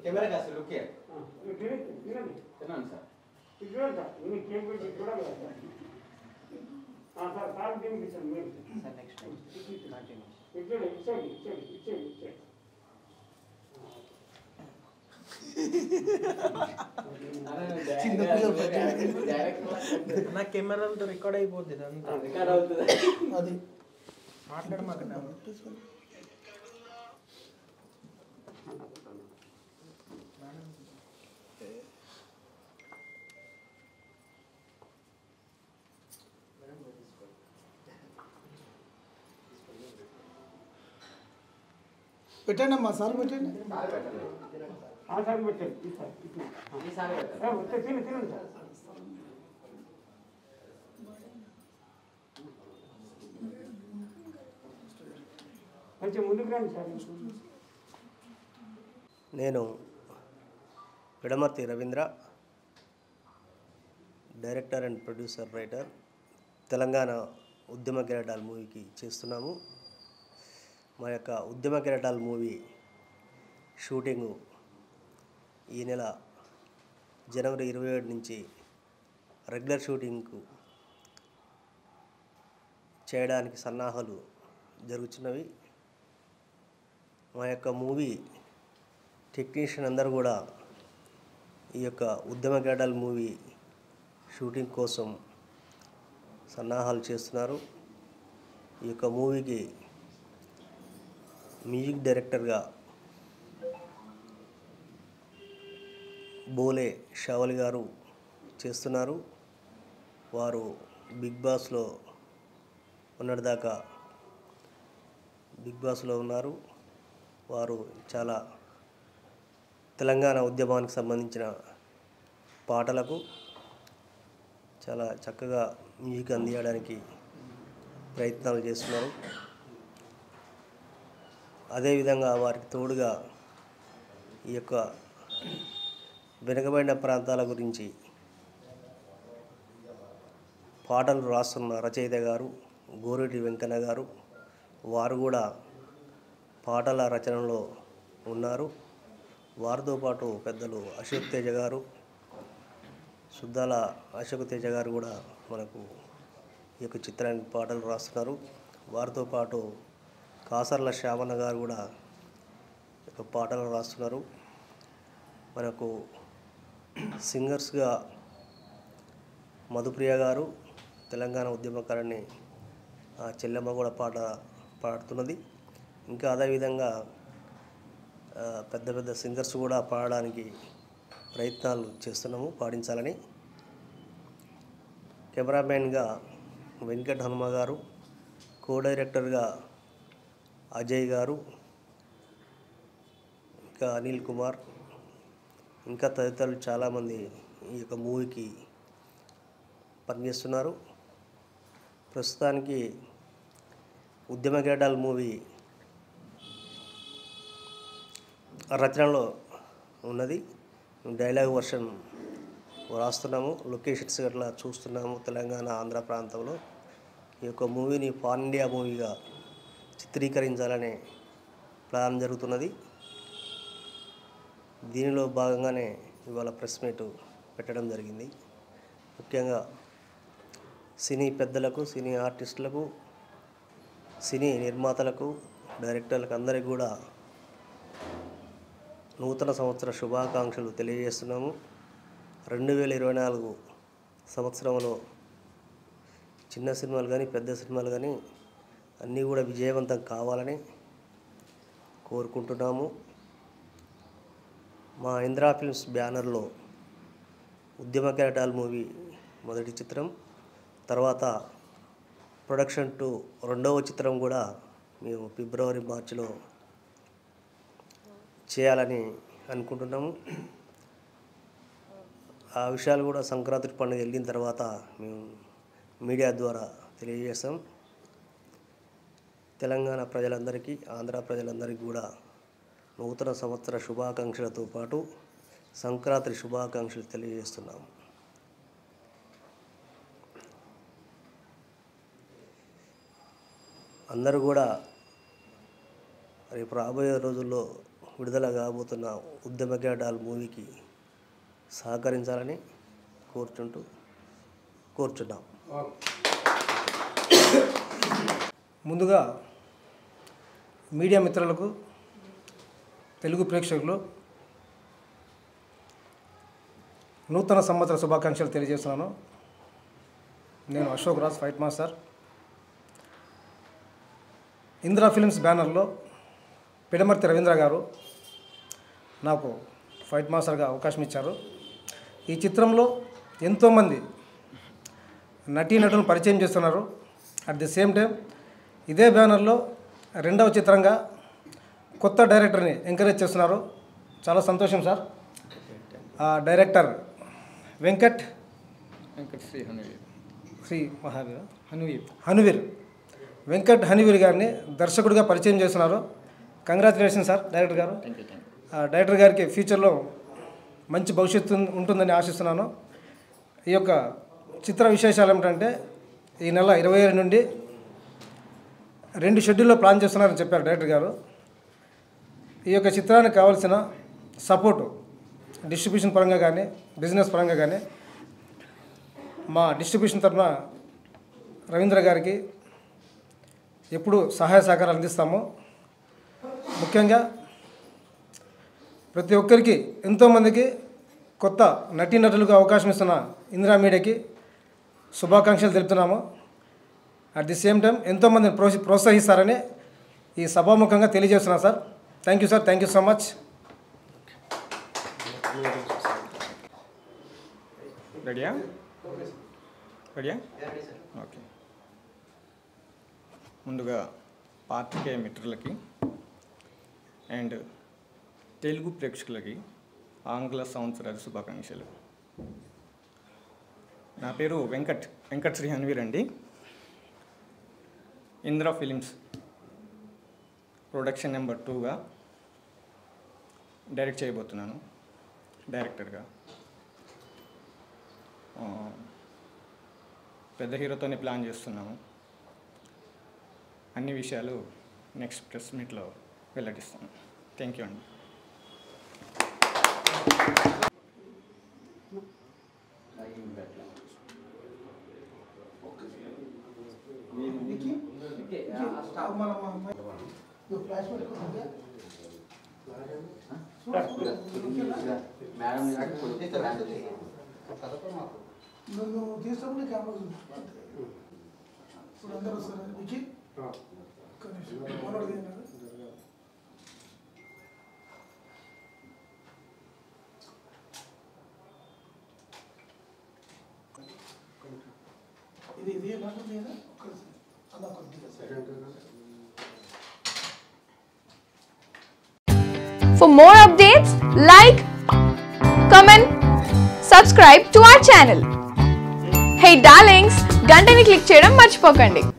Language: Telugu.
कैमरा का से रुकिए తినండి సార్ సార్ సార్ దీనికి ఇచ్చాను మీరు సార్ నెక్స్ట్ ఇచ్చేయండి నా కెమెరాలతో రికార్డ్ అయిపోద్ది రికార్డ్ అవుతుంది అది మాట్లాడమాకండి పెట్టండి అమ్మా సార్ పెట్టండి సార్ పెట్టండి తినండి సార్ కొంచెం ముందుకు రండి సార్. నేను Pidamarthi Ravindra, director and producer writer. Telangana ఉద్యమ కెరటాల మూవీకి చేస్తున్నాము. మా యొక్క ఉద్యమ కెరటాల మూవీ షూటింగు ఈ నెల జనవరి 27 నుంచి రెగ్యులర్ షూటింగ్కు చేయడానికి సన్నాహాలు జరుగుతున్నవి. మా యొక్క మూవీ టెక్నీషియన్ అందరూ కూడా ఈ యొక్క ఉద్యమ కెరటాల మూవీ షూటింగ్ కోసం సన్నాహాలు చేస్తున్నారు. ఈ యొక్క మూవీకి మ్యూజిక్ డైరెక్టర్గా బోలే షావలి గారు చేస్తున్నారు. వారు బిగ్ బాస్లో ఉన్నటిదాకా బిగ్ బాస్లో ఉన్నారు. వారు చాలా తెలంగాణ ఉద్యమానికి సంబంధించిన పాటలకు చాలా చక్కగా మ్యూజిక్ అందించడానికి ప్రయత్నాలు చేస్తున్నారు. అదేవిధంగా వారికి తోడుగా ఈ యొక్క వెనుకబడిన ప్రాంతాల గురించి పాటలు రాస్తున్న రచయిత గారు గోరెటి వెంకన్న గారు, వారు కూడా పాటల రచనలో ఉన్నారు. వారితో పాటు పెద్దలు అశోక్ తేజ గారు, సుద్దాల అశోక్ తేజ గారు కూడా మనకు ఈ యొక్క చిత్రానికి పాటలు రాస్తున్నారు. వారితో పాటు కాసర్ల శ్యామన్న గారు కూడా ఒక పాటలు రాస్తున్నారు. మనకు సింగర్స్గా మధుప్రియ గారు, తెలంగాణ ఉద్యమకారిణి చెల్లెమ్మ కూడా పాట పాడుతున్నది. ఇంకా అదేవిధంగా పెద్ద పెద్ద సింగర్స్ కూడా పాడడానికి ప్రయత్నాలు చేస్తున్నాము, పాడించాలని. కెమెరామెన్గా వెంకట్ హనుమ గారు, కో డైరెక్టర్గా అజయ్ గారు, ఇంకా అనిల్ కుమార్, ఇంకా తదితరులు చాలామంది ఈ యొక్క మూవీకి పనిచేస్తున్నారు. ప్రస్తుతానికి ఉద్యమ కెరటాల మూవీ రచనలో ఉన్నది. డైలాగ్ వర్షన్ రాస్తున్నాము, లొకేషన్స్ అట్లా చూస్తున్నాము. తెలంగాణ ఆంధ్ర ప్రాంతంలో ఈ యొక్క మూవీని పాన్ ఇండియా మూవీగా చిత్రీకరించాలనే ప్లాన్ జరుగుతున్నది. దీనిలో భాగంగానే ఇవాళ ప్రెస్ మీట్ పెట్టడం జరిగింది. ముఖ్యంగా సినీ పెద్దలకు, సినీ ఆర్టిస్టులకు, సినీ నిర్మాతలకు, డైరెక్టర్లకు అందరికీ కూడా నూతన సంవత్సర శుభాకాంక్షలు తెలియజేస్తున్నాము. 2024 సంవత్సరంలో చిన్న సినిమాలు కానీ పెద్ద సినిమాలు కానీ అన్నీ కూడా విజయవంతం కావాలని కోరుకుంటున్నాము. మా ఇంద్రా ఫిల్మ్స్ బ్యానర్లో ఉద్యమ కెరటాల మూవీ మొదటి చిత్రం, తర్వాత ప్రొడక్షన్ 2 రెండవ చిత్రం కూడా మేము ఫిబ్రవరి మార్చిలో చేయాలని అనుకుంటున్నాము. ఆ విషయాలు కూడా సంక్రాంతి పండుగ వెళ్ళిన తర్వాత మేము మీడియా ద్వారా తెలియజేస్తాం. తెలంగాణ ప్రజలందరికీ, ఆంధ్ర ప్రజలందరికీ కూడా నూతన సంవత్సర శుభాకాంక్షలతో పాటు సంక్రాంతి శుభాకాంక్షలు తెలియజేస్తున్నాము. అందరూ కూడా రేపు రాబోయే రోజుల్లో విడుదల కాబోతున్న ఉద్యమకే డాల్ మూవీకి సహకరించాలని కోరుచున్నాం. ముందుగా మీడియా మిత్రులకు, తెలుగు ప్రేక్షకులు నూతన సంవత్సర శుభాకాంక్షలు తెలియజేస్తున్నాను. నేను Ashok Raj, fight master. Indira films బ్యానర్లో పిడమర్తి రవీంద్ర గారు నాకు ఫైట్ మాస్టర్గా అవకాశం ఇచ్చారు. ఈ చిత్రంలో ఎంతోమంది నటీనటులను పరిచయం చేస్తున్నారు. అట్ ది సేమ్ టైం ఇదే బ్యానర్లో రెండవ చిత్రంగా కొత్త డైరెక్టర్ని ఎంకరేజ్ చేస్తున్నారు. చాలా సంతోషం సార్. ఆ డైరెక్టర్ వెంకట్ శ్రీ హనువీర్ వెంకట్ హనువీర్ గారిని దర్శకుడిగా పరిచయం చేస్తున్నారు. కంగ్రాచులేషన్ సార్ డైరెక్టర్ గారు. డైరెక్టర్ గారికి ఫ్యూచర్లో మంచి భవిష్యత్తు ఉంటుందని ఆశిస్తున్నాను. ఈ యొక్క చిత్ర విశేషాలు ఏమిటంటే ఈ నెల 27 నుండి 2 షెడ్యూల్లో ప్లాన్ చేస్తున్నారని చెప్పారు డైరెక్టర్ గారు. ఈ యొక్క చిత్రానికి కావాల్సిన సపోర్టు డిస్ట్రిబ్యూషన్ పరంగా కానీ బిజినెస్ పరంగా కానీ మా డిస్ట్రిబ్యూషన్ తరఫున రవీంద్ర గారికి ఎప్పుడు సహాయ సహకారాలు అందిస్తాము. ముఖ్యంగా ప్రతి ఒక్కరికి ఎంతోమందికి కొత్త నటీనటులకు అవకాశం ఇస్తున్న ఇందిరా మీడియాకి శుభాకాంక్షలు తెలుపుతున్నాము. అట్ ది సేమ్ టైం ఎంతోమందిని ప్రోత్సహిస్తారని ఈ సభాముఖంగా తెలియజేస్తున్నాను sir. Thank you sir. Thank you so much. రెడీయా? ఓకే. ముందుగా పాత్రికేయ మిత్రులకి అండ్ తెలుగు ప్రేక్షకులకి ఆంగ్ల సంవత్సరాల శుభాకాంక్షలు. నా పేరు వెంకట్ శ్రీ హన్వీర్ అండి. ఇందిరా ఫిలిమ్స్ ప్రొడక్షన్ నెంబర్ 2గా డైరెక్ట్ చేయబోతున్నాను. డైరెక్టర్గా పెద్ద హీరోతోనే ప్లాన్ చేస్తున్నాము. అన్ని విషయాలు నెక్స్ట్ ప్రెస్ మీట్లో వెల్లడిస్తాను. థ్యాంక్ యూ అండి. నన్ను తీసినప్పుడు కెమెరా ఇప్పుడు అందరూ వస్తారు. వికీ ఇది లేదా అలా కొద్దిగా. For more updates, like, comment, subscribe to our channel. Hey darlings, గంటని click చేయడం మర్చిపోకండి.